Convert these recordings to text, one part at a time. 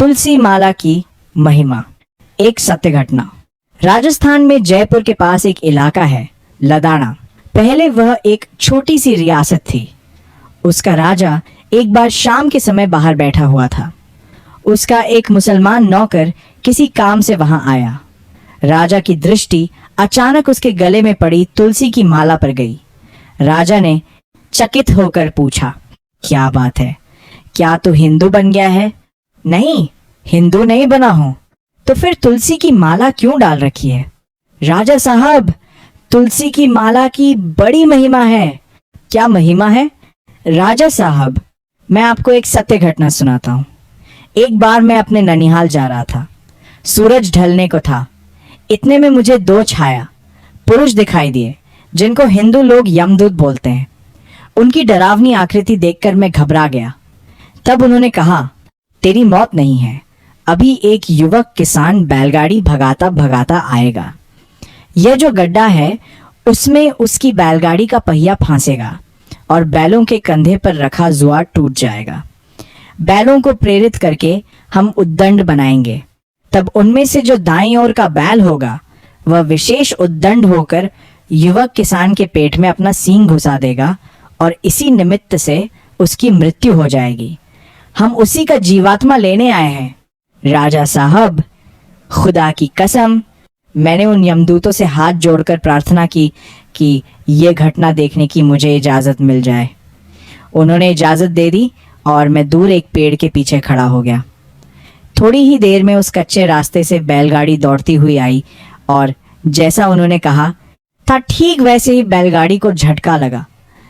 तुलसी माला की महिमा। एक सत्य घटना। राजस्थान में जयपुर के पास एक इलाका है लदाना। पहले वह एक छोटी सी रियासत थी। उसका राजा एक बार शाम के समय बाहर बैठा हुआ था। उसका एक मुसलमान नौकर किसी काम से वहां आया। राजा की दृष्टि अचानक उसके गले में पड़ी तुलसी की माला पर गई। राजा ने चकित होकर पूछा, क्या बात है, क्या तू हिंदू बन गया है? नहीं, हिंदू नहीं बना हूं। तो फिर तुलसी की माला क्यों डाल रखी है? राजा साहब, तुलसी की माला की बड़ी महिमा है। क्या महिमा है? राजा साहब, मैं आपको एक सत्य घटना सुनाता हूं। एक बार मैं अपने ननिहाल जा रहा था। सूरज ढलने को था। इतने में मुझे दो छाया पुरुष दिखाई दिए, जिनको हिंदू लोग यमदूत बोलते हैं। उनकी डरावनी आकृति देखकर मैं घबरा गया। तब उन्होंने कहा, तेरी मौत नहीं है, अभी एक युवक किसान बैलगाड़ी भगाता भगाता आएगा। यह जो गड्ढा है उसमें उसकी बैलगाड़ी का पहिया फांसेगा और बैलों के कंधे पर रखा जुआ टूट जाएगा। बैलों को प्रेरित करके हम उद्दंड बनाएंगे। तब उनमें से जो दाईं ओर का बैल होगा वह विशेष उद्दंड होकर युवक किसान के पेट में अपना सींग घुसा देगा और इसी निमित्त से उसकी मृत्यु हो जाएगी। हम उसी का जीवात्मा लेने आए हैं। राजा साहब, खुदा की कसम, मैंने उन यमदूतों से हाथ जोड़कर प्रार्थना की कि यह घटना देखने की मुझे इजाज़त मिल जाए। उन्होंने इजाज़त दे दी और मैं दूर एक पेड़ के पीछे खड़ा हो गया। थोड़ी ही देर में उस कच्चे रास्ते से बैलगाड़ी दौड़ती हुई आई और जैसा उन्होंने कहा था ठीक वैसे ही बैलगाड़ी को झटका लगा।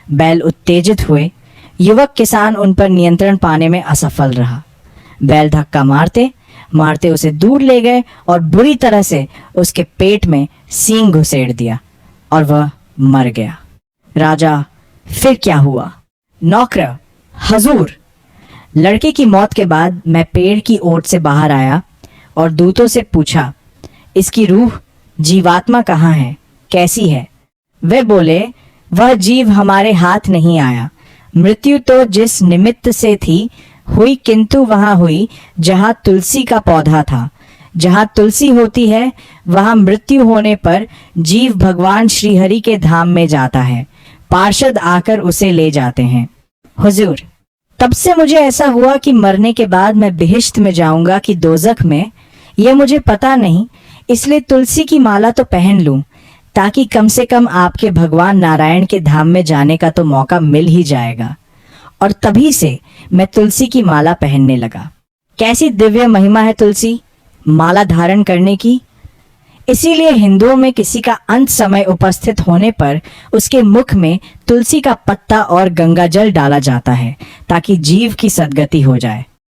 बैल उत्तेजित हुए। युवक किसान उन पर नियंत्रण पाने में असफल रहा। बैल धक्का मारते मारते उसे दूर ले गए और बुरी तरह से उसके पेट में सींग घुसेड़ दिया और वह मर गया। राजा, फिर क्या हुआ? नौकर, हजूर, लड़के की मौत के बाद मैं पेड़ की ओट से बाहर आया और दूतों से पूछा, इसकी रूह, जीवात्मा कहाँ है, कैसी है? वे बोले, वह जीव हमारे हाथ नहीं आया। मृत्यु तो जिस निमित्त से थी हुई, किंतु वहां हुई जहां तुलसी का पौधा था। जहां तुलसी होती है वहां मृत्यु होने पर जीव भगवान श्रीहरि के धाम में जाता है। पार्षद आकर उसे ले जाते हैं। हुजूर, तब से मुझे ऐसा हुआ कि मरने के बाद मैं बेहिश्त में जाऊंगा कि दोजख में, यह मुझे पता नहीं। इसलिए तुलसी की माला तो पहन लूं ताकि कम से कम आपके भगवान नारायण के धाम में जाने का तो मौका मिल ही जाएगा। और तभी से मैं तुलसी की माला पहनने लगा। कैसी दिव्य महिमा है तुलसी माला धारण करने की। इसीलिए हिंदुओं में किसी का अंत समय उपस्थित होने पर उसके मुख में तुलसी का पत्ता और गंगाजल डाला जाता है ताकि जीव की सद्गति हो जाए।